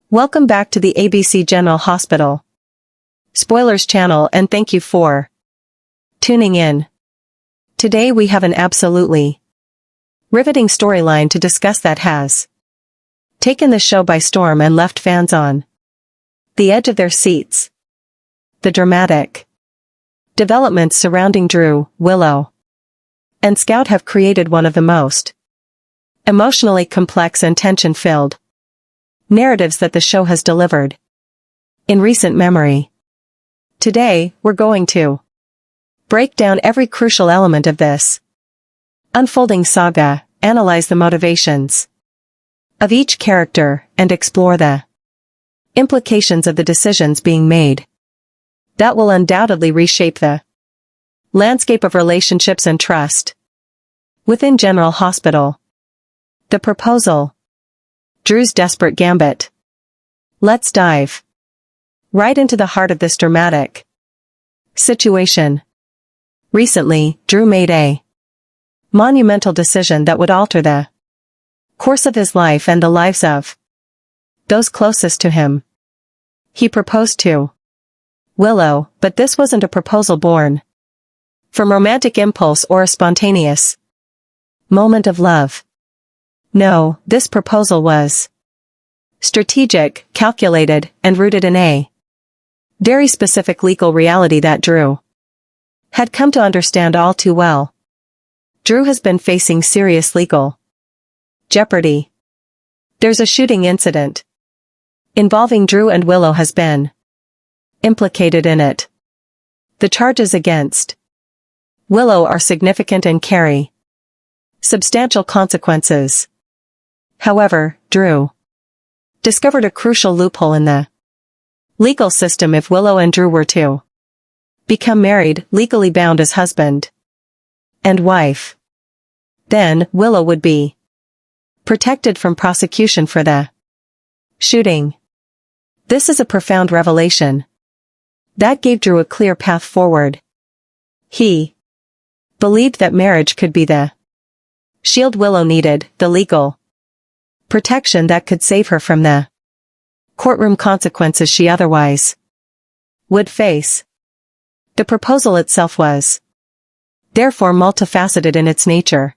Welcome back to the ABC General Hospital Spoilers channel, and thank you for tuning in. Today we have an absolutely riveting storyline to discuss that has taken the show by storm and left fans on the edge of their seats. The dramatic developments surrounding Drew, Willow, and Scout have created one of the most emotionally complex and tension-filled narratives that the show has delivered in recent memory. Today, we're going to break down every crucial element of this unfolding saga, analyze the motivations of each character, and explore the implications of the decisions being made that will undoubtedly reshape the landscape of relationships and trust within General Hospital. The proposal. Drew's desperate gambit. Let's dive right into the heart of this dramatic situation. Recently, Drew made a monumental decision that would alter the course of his life and the lives of those closest to him. He proposed to Willow, but this wasn't a proposal born from romantic impulse or a spontaneous moment of love. No, this proposal was strategic, calculated, and rooted in a very specific legal reality that Drew had come to understand all too well. Drew has been facing serious legal jeopardy. There's a shooting incident involving Drew, and Willow has been implicated in it. The charges against Willow are significant and carry substantial consequences. However, Drew discovered a crucial loophole in the legal system. If Willow and Drew were to become married, legally bound as husband and wife, then Willow would be protected from prosecution for the shooting. This is a profound revelation that gave Drew a clear path forward. He believed that marriage could be the shield Willow needed, the legal protection that could save her from the courtroom consequences she otherwise would face. The proposal itself was therefore multifaceted in its nature.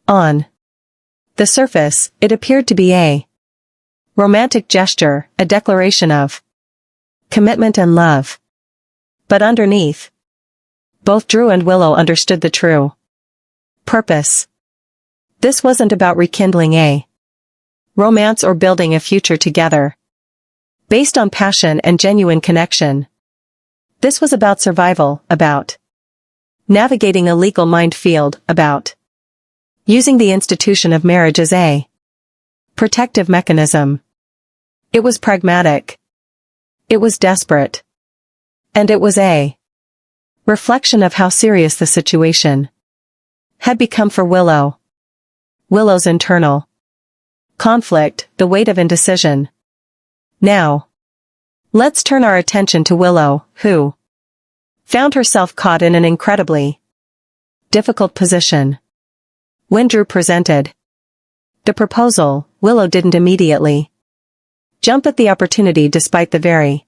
On the surface, it appeared to be a romantic gesture, a declaration of commitment and love. But underneath, both Drew and Willow understood the true purpose. This wasn't about rekindling a romance or building a future together based on passion and genuine connection. This was about survival, about navigating a legal minefield, about using the institution of marriage as a protective mechanism. It was pragmatic. It was desperate. And it was a reflection of how serious the situation had become for Willow. Willow's internal conflict, the weight of indecision. Now, let's turn our attention to Willow, who found herself caught in an incredibly difficult position. When Drew presented the proposal, Willow didn't immediately jump at the opportunity despite the very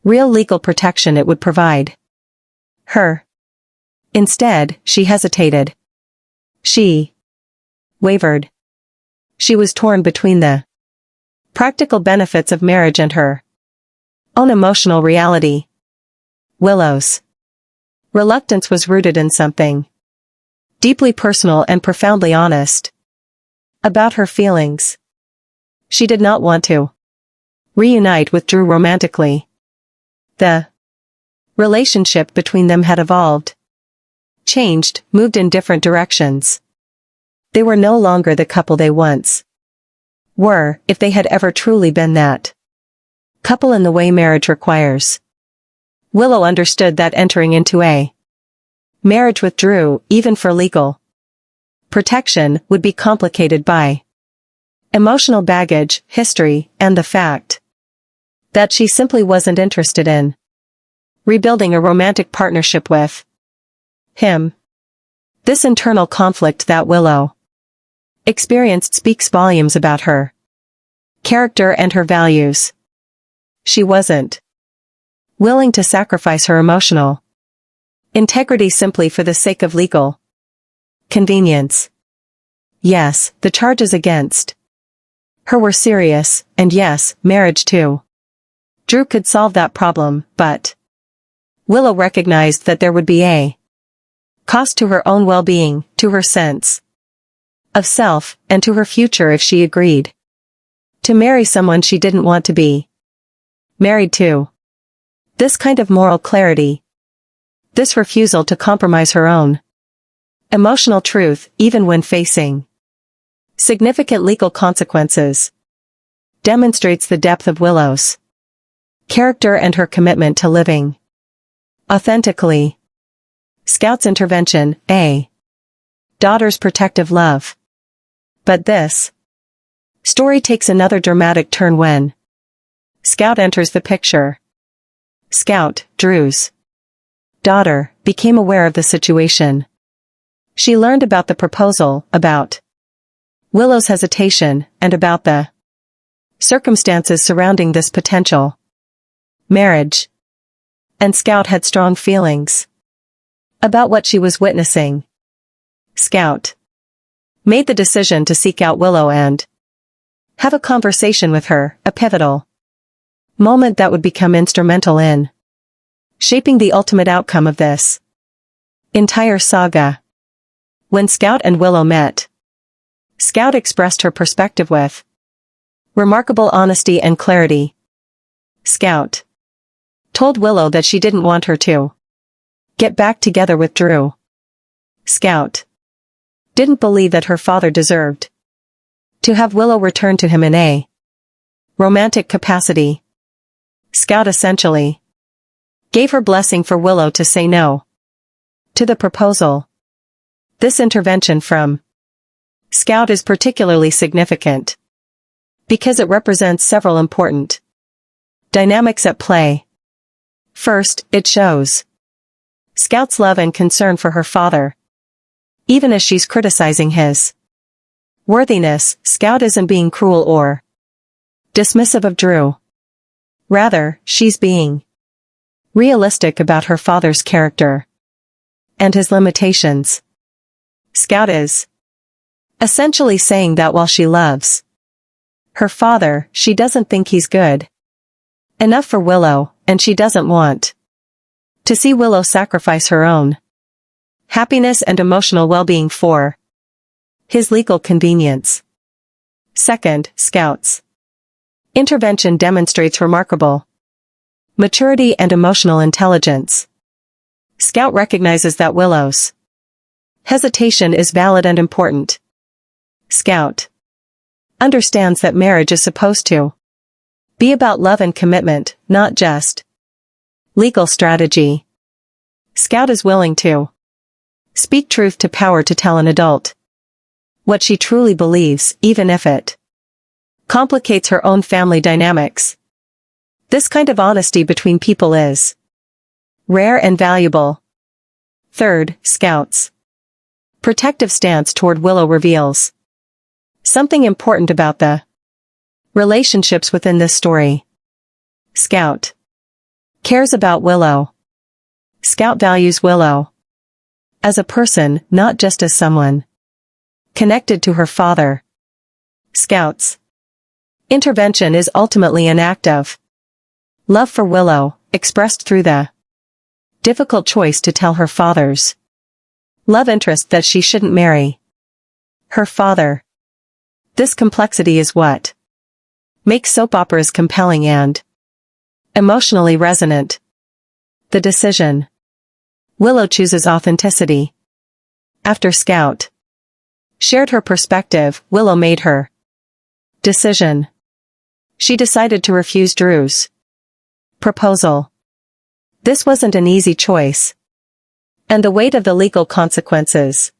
real legal protection it would provide her. Instead, she hesitated. She wavered. She was torn between the practical benefits of marriage and her own emotional reality. Willow's reluctance was rooted in something deeply personal and profoundly honest about her feelings. She did not want to reunite with Drew romantically. The relationship between them had evolved, changed, moved in different directions. They were no longer the couple they once were, if they had ever truly been that couple in the way marriage requires. Willow understood that entering into a marriage with Drew, even for legal protection, would be complicated by emotional baggage, history, and the fact that she simply wasn't interested in rebuilding a romantic partnership with him. This internal conflict that Willow experienced speaks volumes about her Character and her values. She wasn't willing to sacrifice her emotional integrity simply for the sake of legal convenience. Yes, the charges against her were serious, and yes, marriage too. Drew could solve that problem, but Willow recognized that there would be a cost to her own well-being, to her sense of self, and to her future if she agreed to marry someone she didn't want to be married to. This kind of moral clarity, this refusal to compromise her own emotional truth even when facing significant legal consequences, demonstrates the depth of Willow's character and her commitment to living authentically. Scout's intervention, a daughter's protective love. But this story takes another dramatic turn when Scout enters the picture. Scout, Drew's daughter, became aware of the situation. She learned about the proposal, about Willow's hesitation, and about the circumstances surrounding this potential marriage. And Scout had strong feelings about what she was witnessing. Scout made the decision to seek out Willow and have a conversation with her, a pivotal moment that would become instrumental in shaping the ultimate outcome of this entire saga. When Scout and Willow met, Scout expressed her perspective with remarkable honesty and clarity. Scout told Willow that she didn't want her to get back together with Drew. Scout didn't believe that her father deserved to have Willow return to him in a romantic capacity. Scout essentially gave her blessing for Willow to say no to the proposal. This intervention from Scout is particularly significant because it represents several important dynamics at play. First, it shows Scout's love and concern for her father. Even as she's criticizing his worthiness, Scout isn't being cruel or dismissive of Drew. Rather, she's being realistic about her father's character and his limitations. Scout is essentially saying that while she loves her father, she doesn't think he's good enough for Willow, and she doesn't want to see Willow sacrifice her own happiness and emotional well-being for his legal convenience. Second, Scout's intervention demonstrates remarkable maturity and emotional intelligence. Scout recognizes that Willow's hesitation is valid and important. Scout understands that marriage is supposed to be about love and commitment, not just legal strategy. Scout is willing to speak truth to power to tell an adult what she truly believes, even if it complicates her own family dynamics. This kind of honesty between people is rare and valuable. Third, Scout's protective stance toward Willow reveals something important about the relationships within this story. Scout cares about Willow. Scout values Willow as a person, not just as someone connected to her father. Scout's intervention is ultimately an act of love for Willow, expressed through the difficult choice to tell her father's love interest that she shouldn't marry her father. This complexity is what makes soap operas compelling and emotionally resonant. The decision. Willow chooses authenticity. After Scout shared her perspective, Willow made her decision. She decided to refuse Drew's proposal. This wasn't an easy choice, and the weight of the legal consequences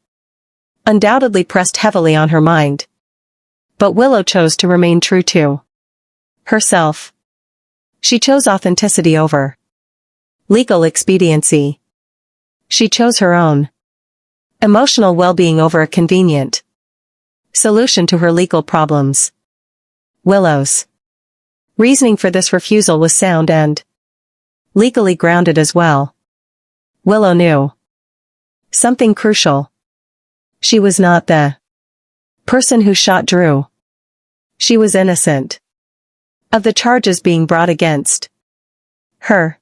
undoubtedly pressed heavily on her mind. But Willow chose to remain true to herself. She chose authenticity over legal expediency. She chose her own emotional well-being over a convenient solution to her legal problems. Willow's reasoning for this refusal was sound and legally grounded as well. Willow knew something crucial. She was not the person who shot Drew. She was innocent of the charges being brought against her.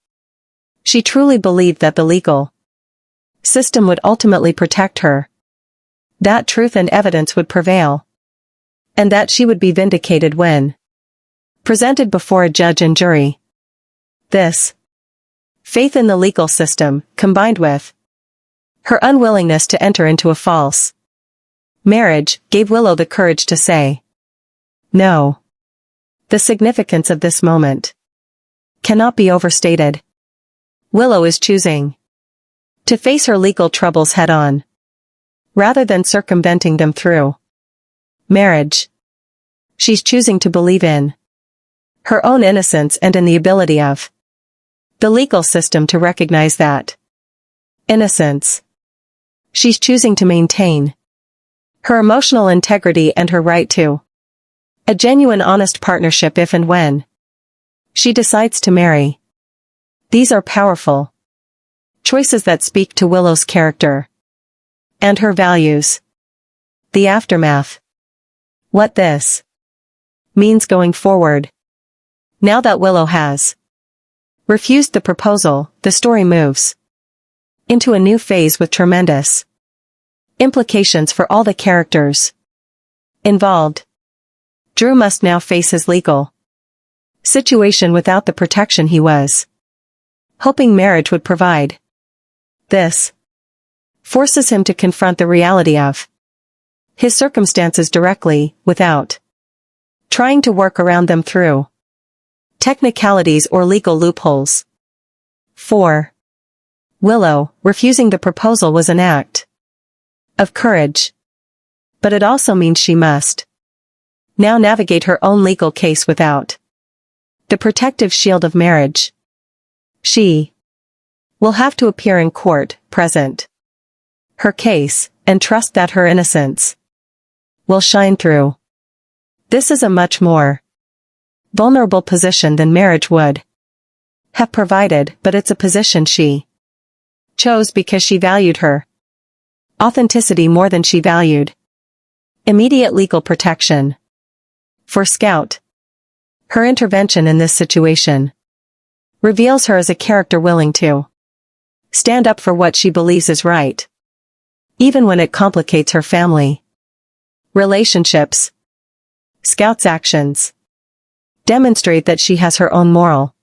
She truly believed that the legal system would ultimately protect her, that truth and evidence would prevail, and that she would be vindicated when presented before a judge and jury. This faith in the legal system, combined with her unwillingness to enter into a false marriage, gave Willow the courage to say no. The significance of this moment cannot be overstated. Willow is choosing to face her legal troubles head-on, rather than circumventing them through marriage. She's choosing to believe in her own innocence and in the ability of the legal system to recognize that innocence. She's choosing to maintain her emotional integrity and her right to a genuine, honest partnership if and when she decides to marry. These are powerful choices that speak to Willow's character and her values. The aftermath. What this means going forward. Now that Willow has refused the proposal, the story moves into a new phase with tremendous implications for all the characters involved. Drew must now face his legal situation without the protection he was hoping marriage would provide. This forces him to confront the reality of his circumstances directly, without trying to work around them through technicalities or legal loopholes. 4. Willow, refusing the proposal was an act of courage. But it also means she must now navigate her own legal case without the protective shield of marriage. She will have to appear in court, present her case, and trust that her innocence will shine through. This is a much more vulnerable position than marriage would have provided, but it's a position she chose because she valued her authenticity more than she valued immediate legal protection. For Scout, her intervention in this situation reveals her as a character willing to stand up for what she believes is right, even when it complicates her family relationships. Scout's actions demonstrate that she has her own moral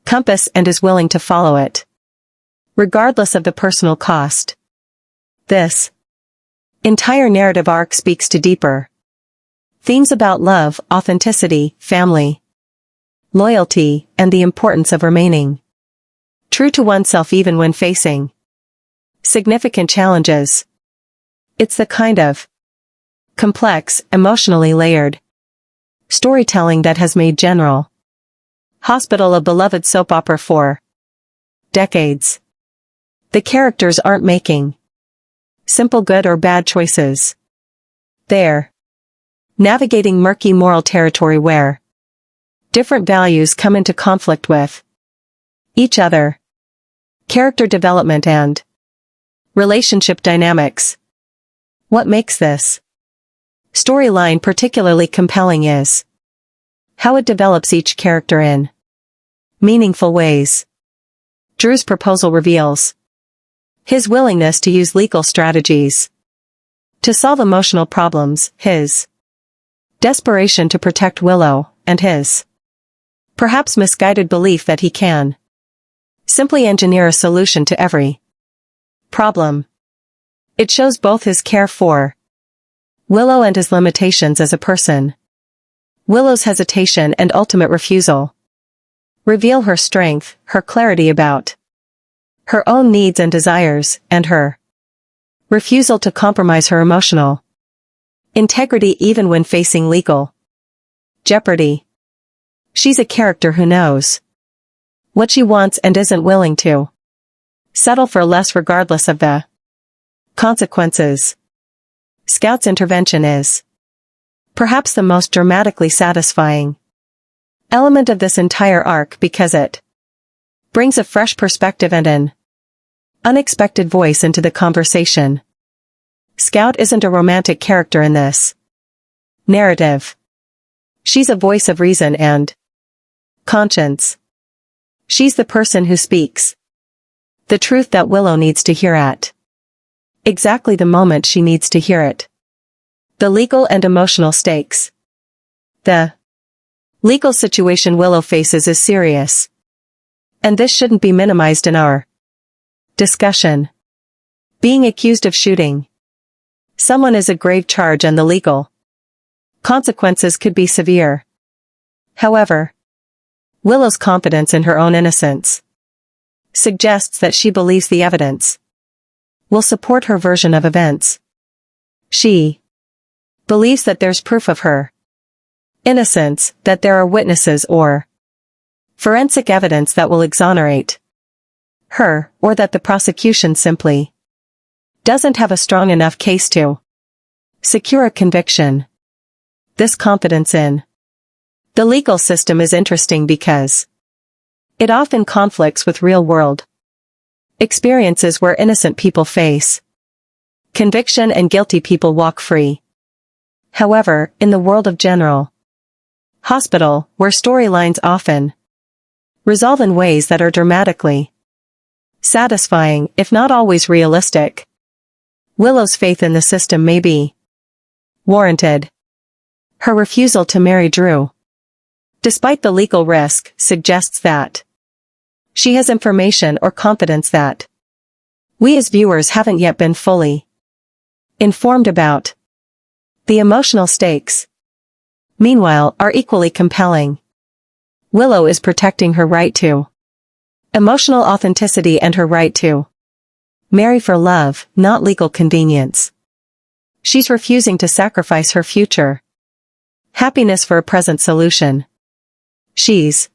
compass and is willing to follow it, regardless of the personal cost. This entire narrative arc speaks to deeper themes about love, authenticity, family, loyalty, and the importance of remaining true to oneself even when facing significant challenges. It's the kind of complex, emotionally layered storytelling that has made General Hospital a beloved soap opera for decades. The characters aren't making simple good or bad choices. They're navigating murky moral territory where different values come into conflict with each other. Character development and relationship dynamics. What makes this storyline particularly compelling is how it develops each character in meaningful ways. Drew's proposal reveals his willingness to use legal strategies to solve emotional problems, his desperation to protect Willow, and his perhaps misguided belief that he can simply engineer a solution to every problem. It shows both his care for Willow and his limitations as a person. Willow's hesitation and ultimate refusal reveal her strength, her clarity about her own needs and desires, and her refusal to compromise her emotional integrity even when facing legal jeopardy. She's a character who knows what she wants and isn't willing to settle for less regardless of the consequences. Scout's intervention is Perhaps the most dramatically satisfying element of this entire arc because it brings a fresh perspective and an unexpected voice into the conversation. Scout isn't a romantic character in this narrative. She's a voice of reason and conscience. She's the person who speaks the truth that Willow needs to hear at exactly the moment she needs to hear it. The legal and emotional stakes. The legal situation Willow faces is serious, and this shouldn't be minimized in our discussion. Being accused of shooting someone is a grave charge and the legal consequences could be severe. However, Willow's confidence in her own innocence suggests that she believes the evidence will support her version of events. She believes that there's proof of her innocence, that there are witnesses or forensic evidence that will exonerate her, or that the prosecution simply doesn't have a strong enough case to secure a conviction. This confidence in the legal system is interesting because it often conflicts with real-world experiences where innocent people face conviction and guilty people walk free. However, in the world of General Hospital, where storylines often resolve in ways that are dramatically satisfying, if not always realistic, Willow's faith in the system may be warranted. Her refusal to marry Drew, despite the legal risk, suggests that she has information or confidence that we as viewers haven't yet been fully informed about. The emotional stakes, meanwhile, are equally compelling. Willow is protecting her right to emotional authenticity and her right to marry for love, not legal convenience. She's refusing to sacrifice her future happiness for a present solution. She's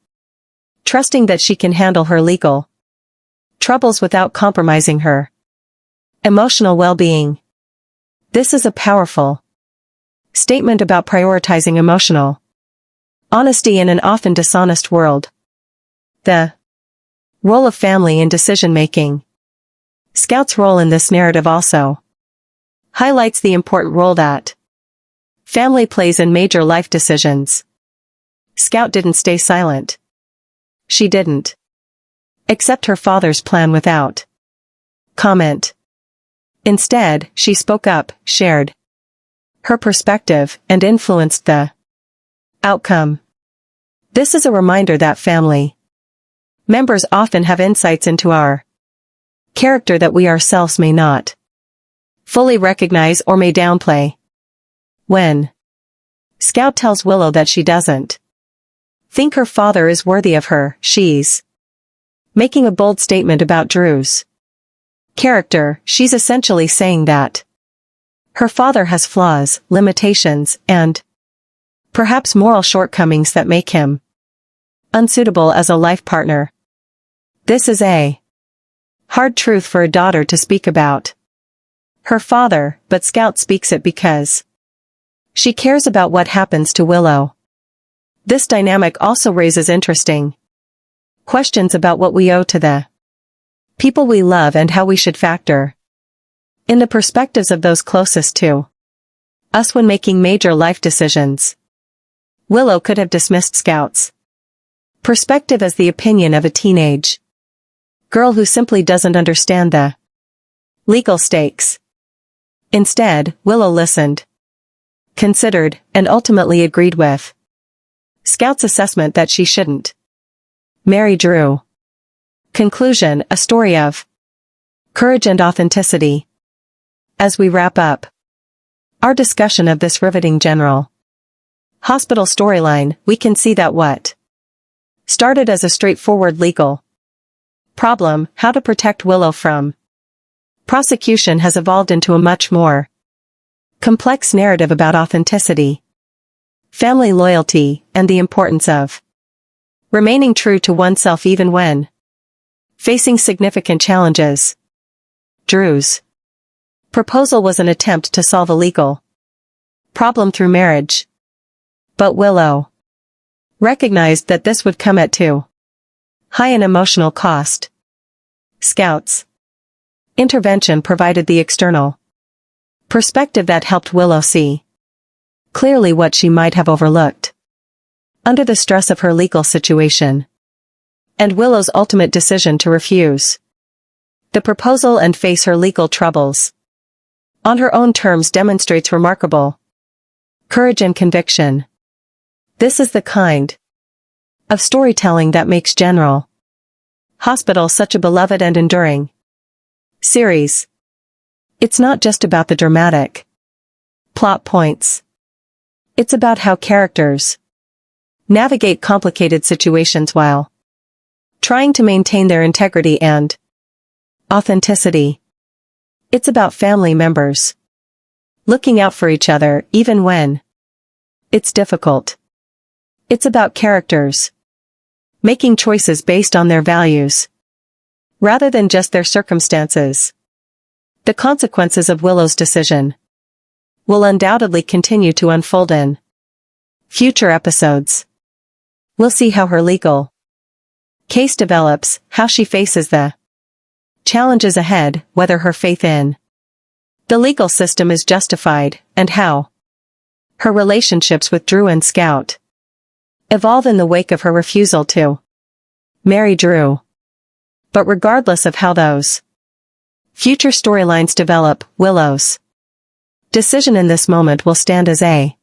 trusting that she can handle her legal troubles without compromising her emotional well-being. This is a powerful statement about prioritizing emotional honesty in an often dishonest world. The role of family in decision-making. Scout's role in this narrative also highlights the important role that family plays in major life decisions. Scout didn't stay silent. She didn't accept her father's plan without comment. Instead, she spoke up, shared her perspective, and influenced the outcome. This is a reminder that family members often have insights into our character that we ourselves may not fully recognize or may downplay. When Scout tells Willow that she doesn't think her father is worthy of her, she's making a bold statement about Drew's character. She's essentially saying that her father has flaws, limitations, and perhaps moral shortcomings that make him unsuitable as a life partner. This is a hard truth for a daughter to speak about her father, but Scout speaks it because she cares about what happens to Willow. This dynamic also raises interesting questions about what we owe to the people we love and how we should factor in the perspectives of those closest to us when making major life decisions. Willow could have dismissed Scout's perspective as the opinion of a teenage girl who simply doesn't understand the legal stakes. Instead, Willow listened, considered, and ultimately agreed with Scout's assessment that she shouldn't marry Drew. Conclusion: a story of courage and authenticity. As we wrap up our discussion of this riveting General Hospital storyline, we can see that what started as a straightforward legal problem, how to protect Willow from prosecution, has evolved into a much more complex narrative about authenticity, family loyalty, and the importance of remaining true to oneself even when facing significant challenges. Drew's proposal was an attempt to solve a legal problem through marriage. But Willow recognized that this would come at too high an emotional cost. Scout's intervention provided the external perspective that helped Willow see clearly what she might have overlooked. Under the stress of her legal situation and Willow's ultimate decision to refuse the proposal and face her legal troubles on her own terms demonstrates remarkable courage and conviction. This is the kind of storytelling that makes General Hospital such a beloved and enduring series. It's not just about the dramatic plot points. It's about how characters navigate complicated situations while trying to maintain their integrity and authenticity. It's about family members looking out for each other even when it's difficult. It's about characters making choices based on their values rather than just their circumstances. The consequences of Willow's decision will undoubtedly continue to unfold in future episodes. We'll see how her legal case develops, how she faces the challenges ahead, whether her faith in the legal system is justified, and how her relationships with Drew and Scout evolve in the wake of her refusal to marry Drew. But regardless of how those future storylines develop, Willow's decision in this moment will stand as a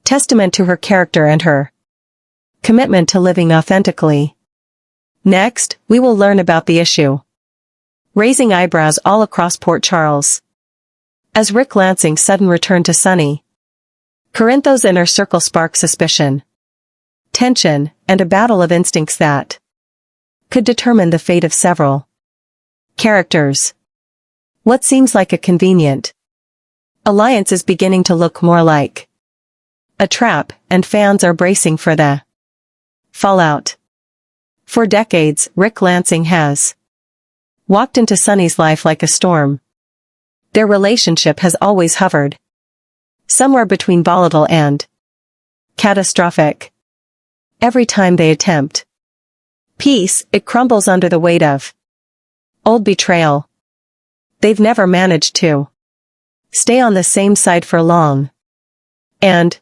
testament to her character and her commitment to living authentically. Next, we will learn about the issue raising eyebrows all across Port Charles as Rick Lansing's sudden return to sunny Corinthos inner circle sparks suspicion, tension, and a battle of instincts that could determine the fate of several characters. What seems like a convenient alliance is beginning to look more like a trap, and fans are bracing for the fallout. For decades, Rick Lansing has walked into Sunny's life like a storm. Their relationship has always hovered somewhere between volatile and catastrophic. Every time they attempt peace, it crumbles under the weight of old betrayal. They've never managed to stay on the same side for long, and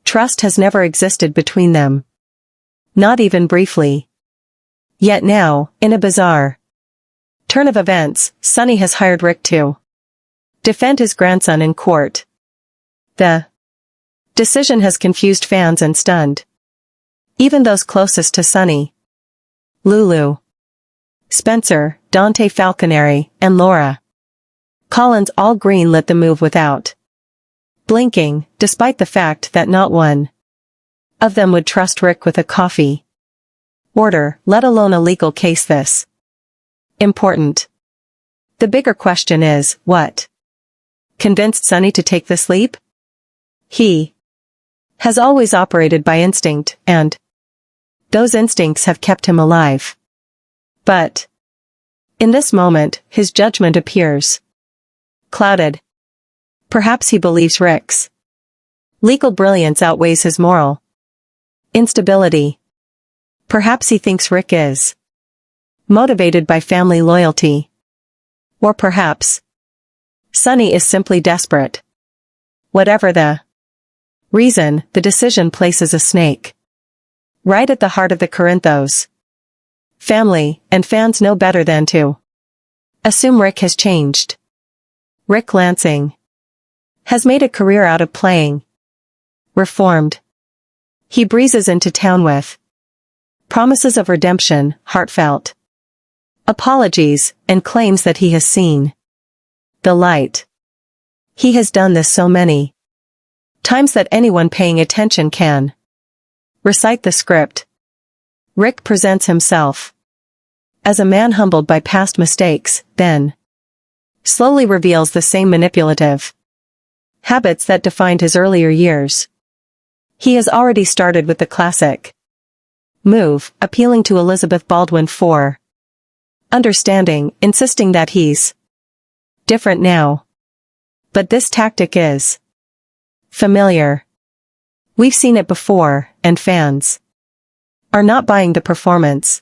trust has never existed between them. Not even briefly. Yet now, in a bizarre turn of events, Sunny has hired Rick to defend his grandson in court. The decision has confused fans and stunned even those closest to Sunny. Lulu, Spencer, Dante Falconeri, and Laura Collins all greenlit the move without blinking, despite the fact that not one of them would trust Rick with a coffee order, let alone a legal case this important. The bigger question is, what convinced Sunny to take this leap? He has always operated by instinct, and those instincts have kept him alive. But in this moment, his judgment appears clouded. Perhaps he believes Rick's legal brilliance outweighs his moral instability. Perhaps he thinks Rick is motivated by family loyalty. Or perhaps Sunny is simply desperate. Whatever the reason, the decision places a snake right at the heart of the Corinthos family, and fans know better than to assume Rick has changed. Rick Lansing has made a career out of playing reformed. He breezes into town with promises of redemption, heartfelt apologies, and claims that he has seen the light. He has done this so many times that anyone paying attention can recite the script. Rick presents himself as a man humbled by past mistakes, then slowly reveals the same manipulative habits that defined his earlier years. He has already started with the classic move, appealing to Elizabeth Baldwin for understanding, insisting that he's different now. But this tactic is familiar. We've seen it before, and fans are not buying the performance.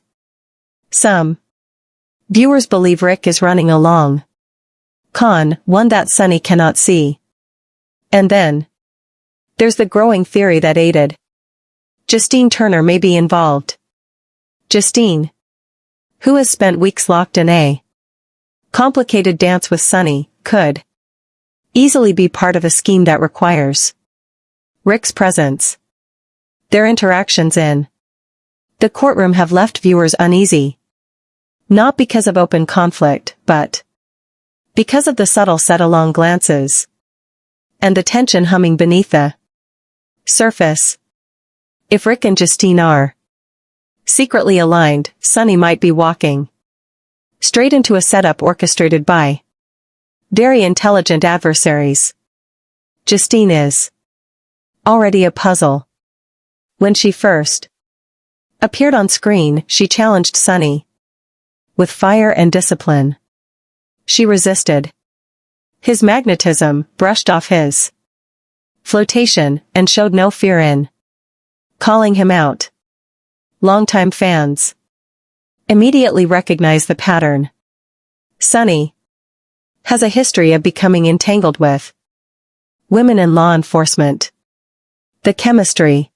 Some viewers believe Rick is running a long con, one that Sunny cannot see. And then there's the growing theory that aided Justine Turner may be involved. Justine, who has spent weeks locked in a complicated dance with Sunny, could easily be part of a scheme that requires Rick's presence. Their interactions in the courtroom have left viewers uneasy. Not because of open conflict, but because of the subtle set-along glances and the tension humming beneath the surface. If Rick and Justine are secretly aligned, Sunny might be walking straight into a setup orchestrated by very intelligent adversaries. Justine is already a puzzle. When she first appeared on screen, she challenged Sunny with fire and discipline. She resisted his magnetism, brushed off his flirtation, and showed no fear in calling him out. Longtime fans immediately recognize the pattern. Sunny has a history of becoming entangled with women in law enforcement. The chemistry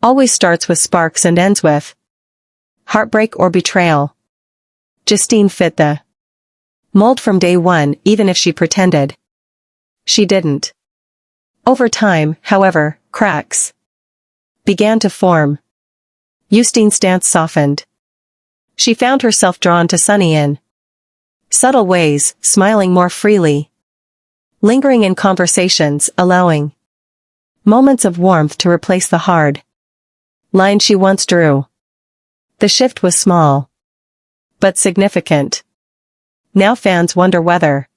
always starts with sparks and ends with heartbreak or betrayal. Justine fit the mold from day one, even if she pretended she didn't. Over time, however, cracks began to form. Justine's stance softened. She found herself drawn to Sunny in subtle ways, smiling more freely, lingering in conversations, allowing moments of warmth to replace the hard line she once drew. The shift was small, but significant. Now fans wonder whether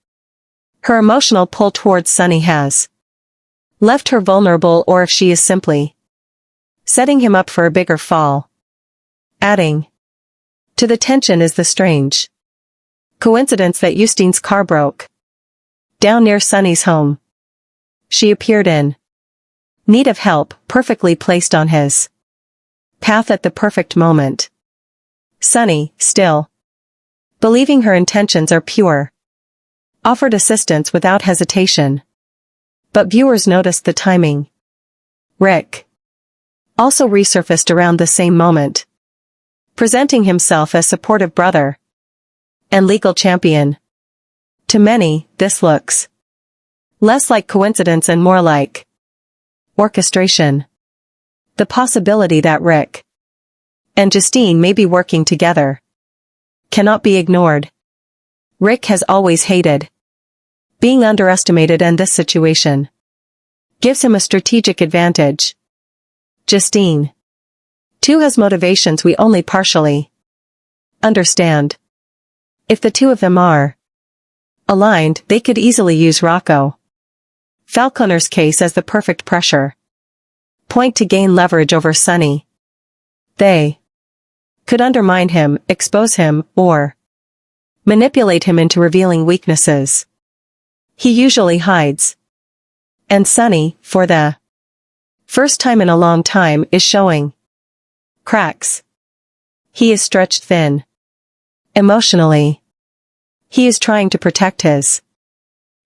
her emotional pull towards Sunny has left her vulnerable, or if she is simply setting him up for a bigger fall. Adding to the tension is the strange coincidence that Justine's car broke down near Sunny's home. She appeared in need of help, perfectly placed on his path at the perfect moment. Sunny, still believing her intentions are pure, offered assistance without hesitation. But viewers noticed the timing. Rick also resurfaced around the same moment, presenting himself as supportive brother and legal champion. To many, this looks less like coincidence and more like orchestration. The possibility that Rick and Justine may be working together cannot be ignored. Rick has always hated being underestimated, and this situation gives him a strategic advantage. Justine, too, has motivations we only partially understand. If the two of them are aligned, they could easily use Rocco Falconer's case as the perfect pressure point to gain leverage over Sunny. They could undermine him, expose him, or manipulate him into revealing weaknesses he usually hides. And Sunny, for the first time in a long time, is showing cracks. He is stretched thin emotionally. He is trying to protect his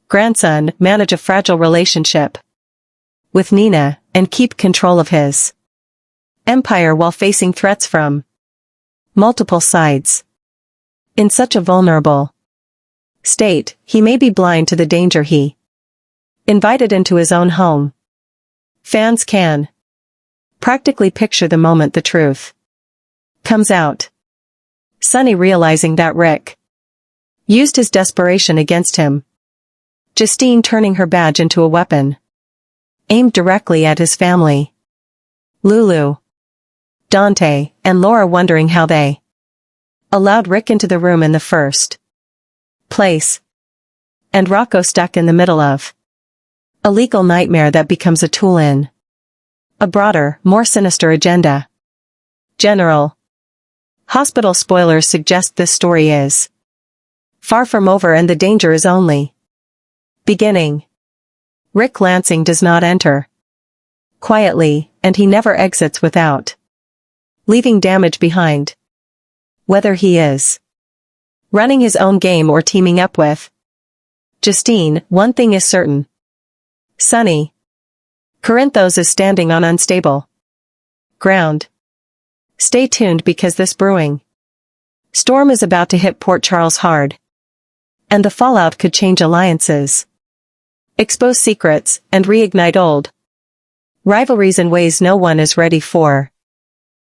grandson, manage a fragile relationship with Nina, and keep control of his empire while facing threats from multiple sides. In such a vulnerable state, he may be blind to the danger he invited into his own home. Fans can practically picture the moment the truth comes out. Sunny realizing that Rick used his desperation against him. Justine turning her badge into a weapon aimed directly at his family. Lulu, Dante, and Laura wondering how they allowed Rick into the room in the first place. And Rocco stuck in the middle of a legal nightmare that becomes a tool in a broader, more sinister agenda. General Hospital spoilers suggest this story is far from over, and the danger is only beginning. Rick Lansing does not enter quietly, and he never exits without leaving damage behind. Whether he is running his own game or teaming up with Justine, one thing is certain. Sunny Corinthos is standing on unstable ground. Stay tuned because this brewing storm is about to hit Port Charles hard. And the fallout could change alliances, expose secrets, and reignite old rivalries in ways no one is ready for.